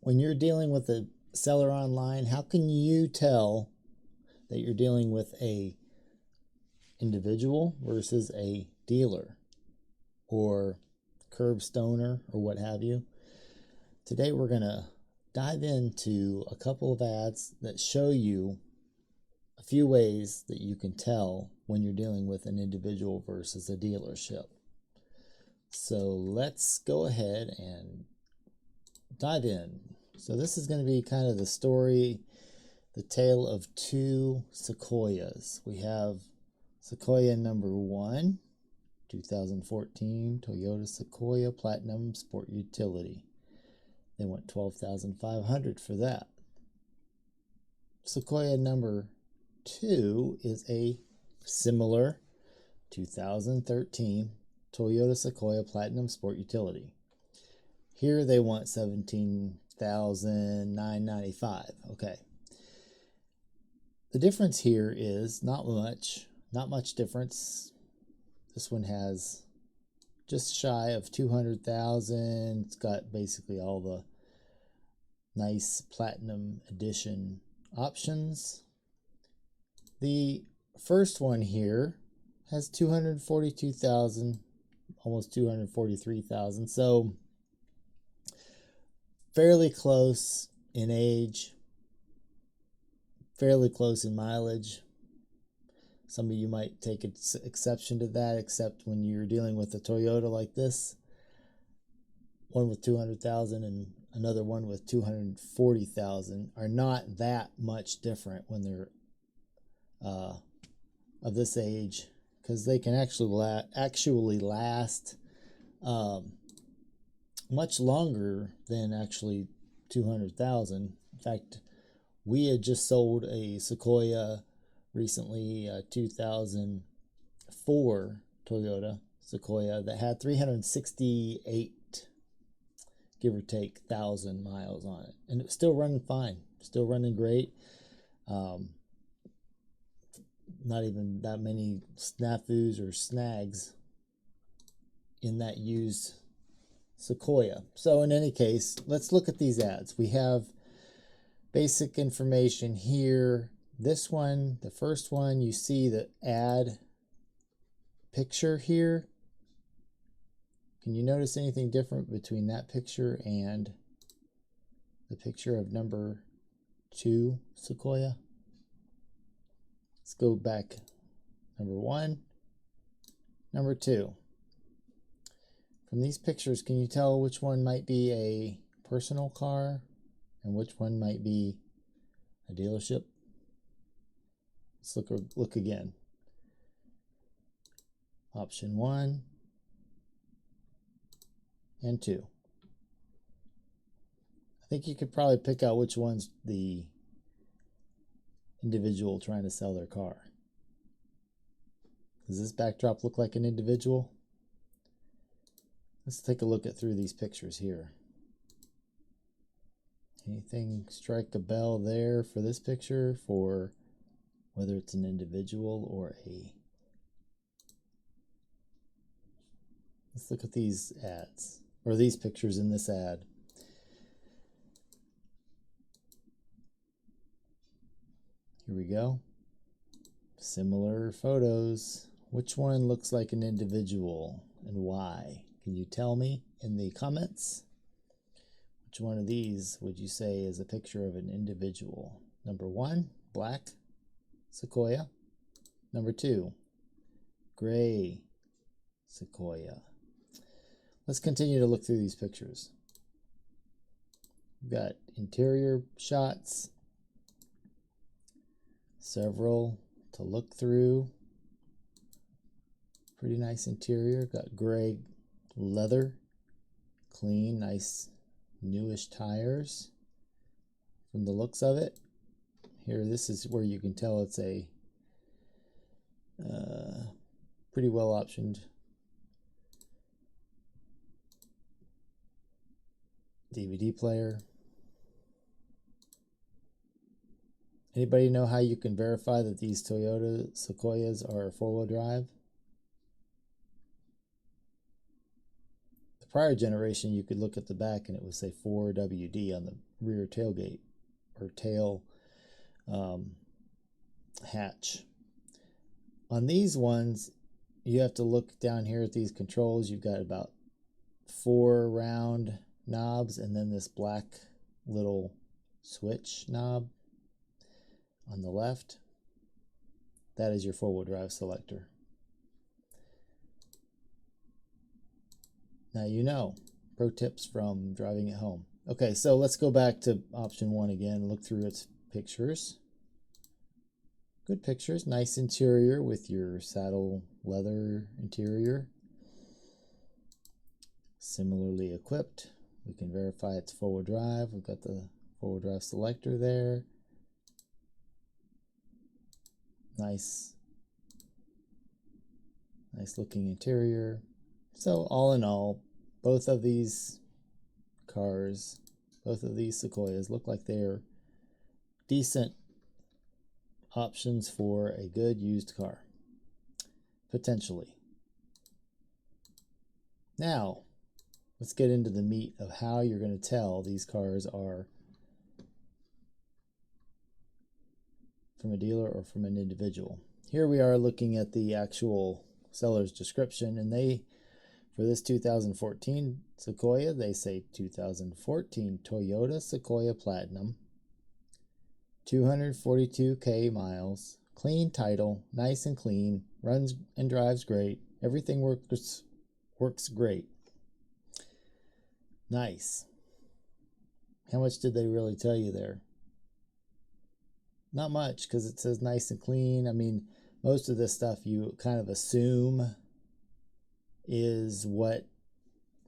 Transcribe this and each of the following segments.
when you're dealing with a seller online, how can you tell that you're dealing with a individual versus a dealer or curb stoner or what have you? Today we're going to dive into a couple of ads that show you a few ways that you can tell when you're dealing with an individual versus a dealership. So let's go ahead and dive in. So this is going to be kind of the story, the tale of two Sequoias. We have Sequoia number 1, 2014 Toyota Sequoia Platinum Sport Utility. They want $12,500 for that. Sequoia number 2 is a similar 2013 Toyota Sequoia Platinum Sport Utility. Here they want $17,995. Okay. The difference here is not much difference. This one has just shy of 200,000. It's got basically all the nice Platinum Edition options. The first one here has 242,000, almost 243,000. So fairly close in age, fairly close in mileage. Some of you might take exception to that, except when you're dealing with a Toyota like this, one with 200,000 and another one with 240,000 are not that much different when they're of this age, because they can actually last much longer than actually 200,000. In fact, we had just sold a Sequoia recently, 2004 Toyota Sequoia that had 368, give or take, 1,000 miles on it, and it's still running fine, still running great. Not even that many snafus or snags in that used Sequoia. So in any case, let's look at these ads. We have basic information here. This one, the first one, you see the ad picture here. Can you notice anything different between that picture and the picture of number 2 Sequoia? Let's go back. Number 1, number 2. From these pictures, can you tell which one might be a personal car and which one might be a dealership? Let's look again. Option 1 and 2. I think you could probably pick out which one's the individual trying to sell their car. Does this backdrop look like an individual? Let's take a look through these pictures here. Anything strike a bell there for this picture, for whether it's an individual or a... Let's look at these ads, or these pictures in this ad. Here we go. Similar photos. Which one looks like an individual and why? Can you tell me in the comments? Which one of these would you say is a picture of an individual? Number 1, black Sequoia. Number 2, gray Sequoia. Let's continue to look through these pictures. We've got interior shots, several to look through. Pretty nice interior. Got gray leather, clean, nice newish tires from the looks of it. Here, this is where you can tell it's a pretty well optioned DVD player. Anybody know how you can verify that these Toyota Sequoias are 4-wheel drive? The prior generation, you could look at the back and it would say 4WD on the rear tailgate or tail hatch. On these ones, you have to look down here at these controls. You've got about 4 round knobs and then this black little switch knob on the left. That is your four-wheel drive selector. Now you know. Pro tips from driving at home. Okay, so let's go back to option 1 again and look through its pictures. Good pictures. Nice interior with your saddle leather interior. Similarly equipped. We can verify it's four-wheel drive. We've got the four-wheel drive selector there. Nice looking interior. So all in all, both of these cars, both of these Sequoias look like they're decent options for a good used car, potentially. Now, let's get into the meat of how you're going to tell these cars are from a dealer or from an individual. Here we are looking at the actual seller's description, and they, for this 2014 Sequoia, they say 2014 Toyota Sequoia Platinum, 242K miles, clean title, nice and clean, runs and drives great, everything works great. Nice. How much did they really tell you there? Not much, because it says nice and clean. I mean, most of this stuff you kind of assume is what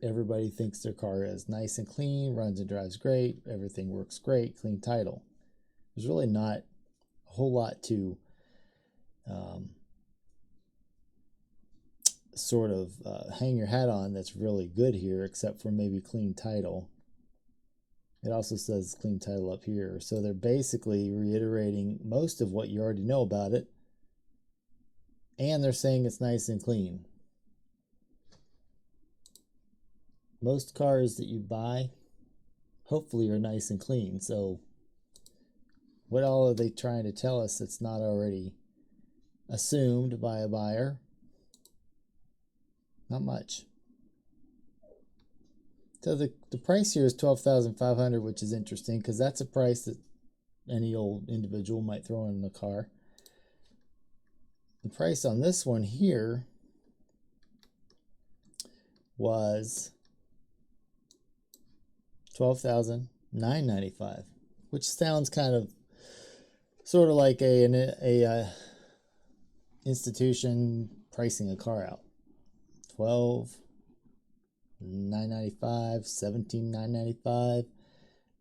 everybody thinks their car is. Nice and clean, runs and drives great, everything works great, clean title. There's really not a whole lot to sort of hang your hat on that's really good here, except for maybe clean title. It also says clean title up here. So they're basically reiterating most of what you already know about it. And they're saying it's nice and clean. Most cars that you buy, hopefully, are nice and clean. So what all are they trying to tell us that's not already assumed by a buyer? Not much. So the price here is $12,500, which is interesting because that's a price that any old individual might throw in the car. The price on this one here was $12,995, which sounds kind of sort of like a institution pricing a car out. $12,995, $17,995,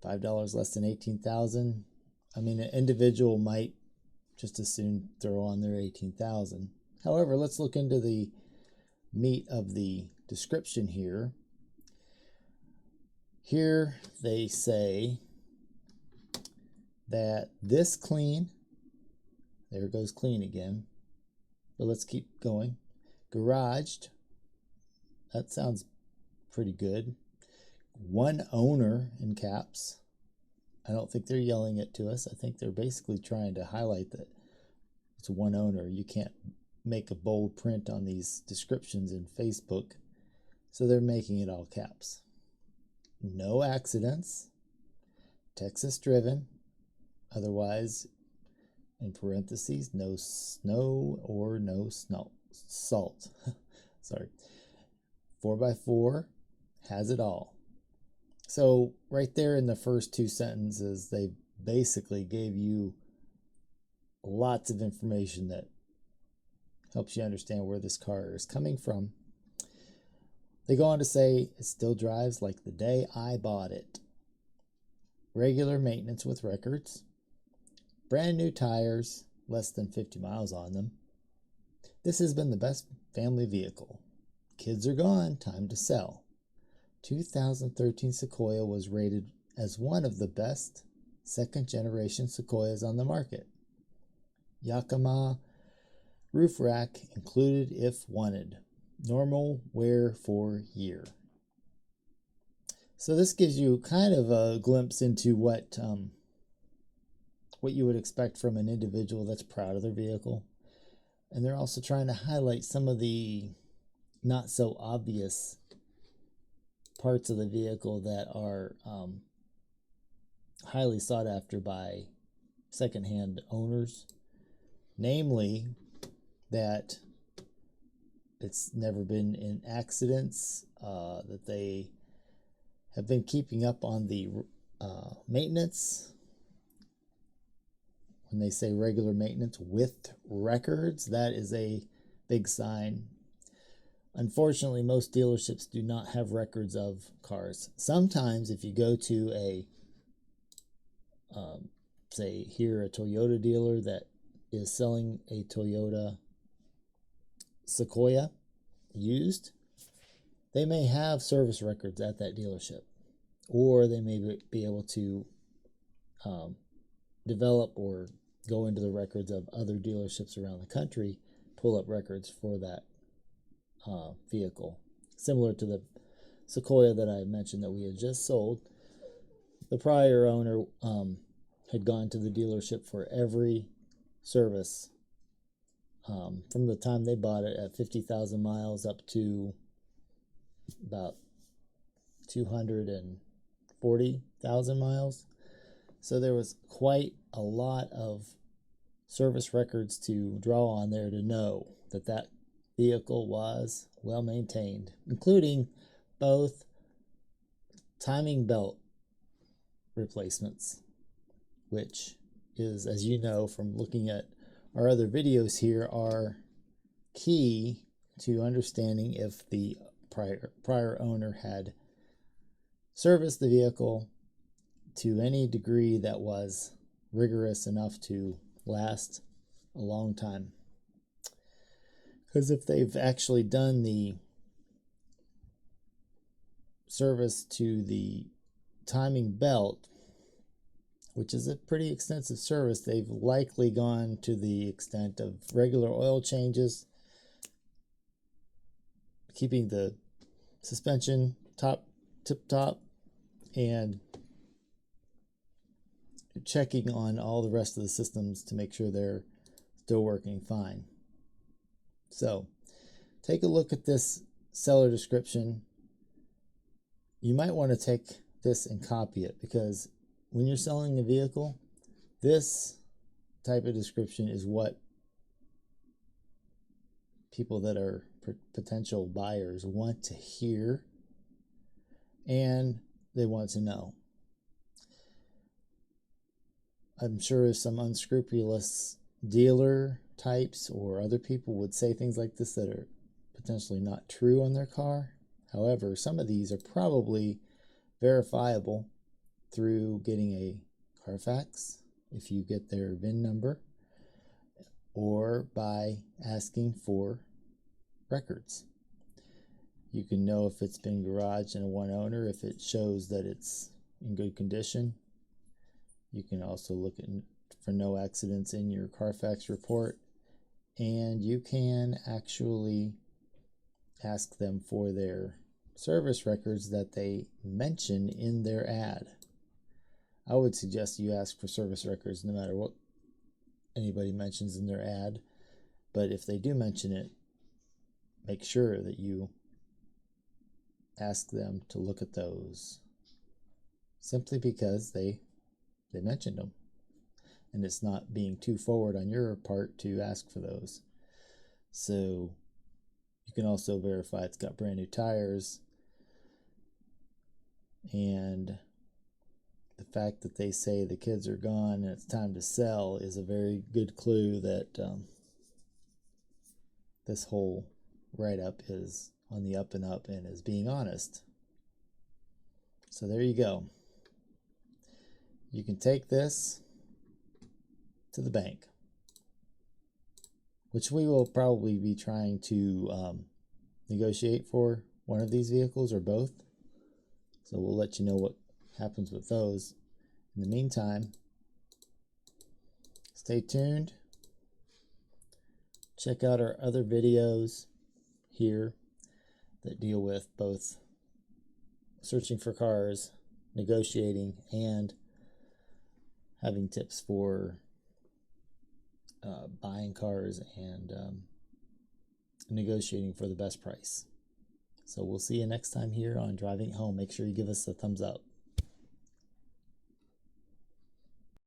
$5 less than $18,000. I mean, an individual might just as soon throw on their $18,000. However, let's look into the meat of the description here. Here they say that this clean, there goes clean again, but let's keep going. Garaged, that sounds pretty good. One owner in caps. I don't think they're yelling it to us. I think they're basically trying to highlight that it's one owner. You can't make a bold print on these descriptions in Facebook, so they're making it all caps. No accidents. Texas driven. Otherwise, in parentheses, no snow or no salt. Sorry. 4x4 has it all. So right there in the first two sentences, they basically gave you lots of information that helps you understand where this car is coming from. They go on to say it still drives like the day I bought it. Regular maintenance with records. Brand new tires, less than 50 miles on them. This has been the best family vehicle. Kids are gone, time to sell. 2013 Sequoia was rated as one of the best second-generation Sequoias on the market. Yakima roof rack included if wanted. Normal wear for year. So this gives you kind of a glimpse into what you would expect from an individual that's proud of their vehicle. And they're also trying to highlight some of the not so obvious parts of the vehicle that are highly sought after by secondhand owners. Namely, that it's never been in accidents, that they have been keeping up on the maintenance. When they say regular maintenance with records, that is a big sign. Unfortunately, most dealerships do not have records of cars. Sometimes if you go to a, say here, a Toyota dealer that is selling a Toyota Sequoia used, they may have service records at that dealership, or they may be able to develop or go into the records of other dealerships around the country, pull up records for that vehicle. Similar to the Sequoia that I mentioned that we had just sold. The prior owner had gone to the dealership for every service from the time they bought it at 50,000 miles up to about 240,000 miles. So there was quite a lot of service records to draw on there to know that that vehicle was well maintained, including both timing belt replacements, which is, as you know from looking at our other videos here, are key to understanding if the prior owner had serviced the vehicle to any degree that was rigorous enough to last a long time. Because if they've actually done the service to the timing belt, which is a pretty extensive service, they've likely gone to the extent of regular oil changes, keeping the suspension tip-top, and checking on all the rest of the systems to make sure they're still working fine. So take a look at this seller description. You might want to take this and copy it, because when you're selling a vehicle, this type of description is what people that are potential buyers want to hear, and they want to know. I'm sure some unscrupulous dealer types or other people would say things like this that are potentially not true on their car. However, some of these are probably verifiable through getting a Carfax if you get their VIN number, or by asking for records. You can know if it's been garaged in a one owner if it shows that it's in good condition. You can also look for no accidents in your Carfax report, and you can actually ask them for their service records that they mention in their ad. I would suggest you ask for service records no matter what anybody mentions in their ad, but if they do mention it, make sure that you ask them to look at those, simply because they mentioned them, and it's not being too forward on your part to ask for those. So you can also verify it's got brand new tires, and the fact that they say the kids are gone and it's time to sell is a very good clue that this whole write-up is on the up and up and is being honest. So there you go. You can take this to the bank, which we will probably be trying to negotiate for one of these vehicles or both. So we'll let you know what happens with those. In the meantime, stay tuned. Check out our other videos here that deal with both searching for cars, negotiating, and having tips for buying cars and negotiating for the best price. So we'll see you next time here on Driving Home. Make sure you give us a thumbs up.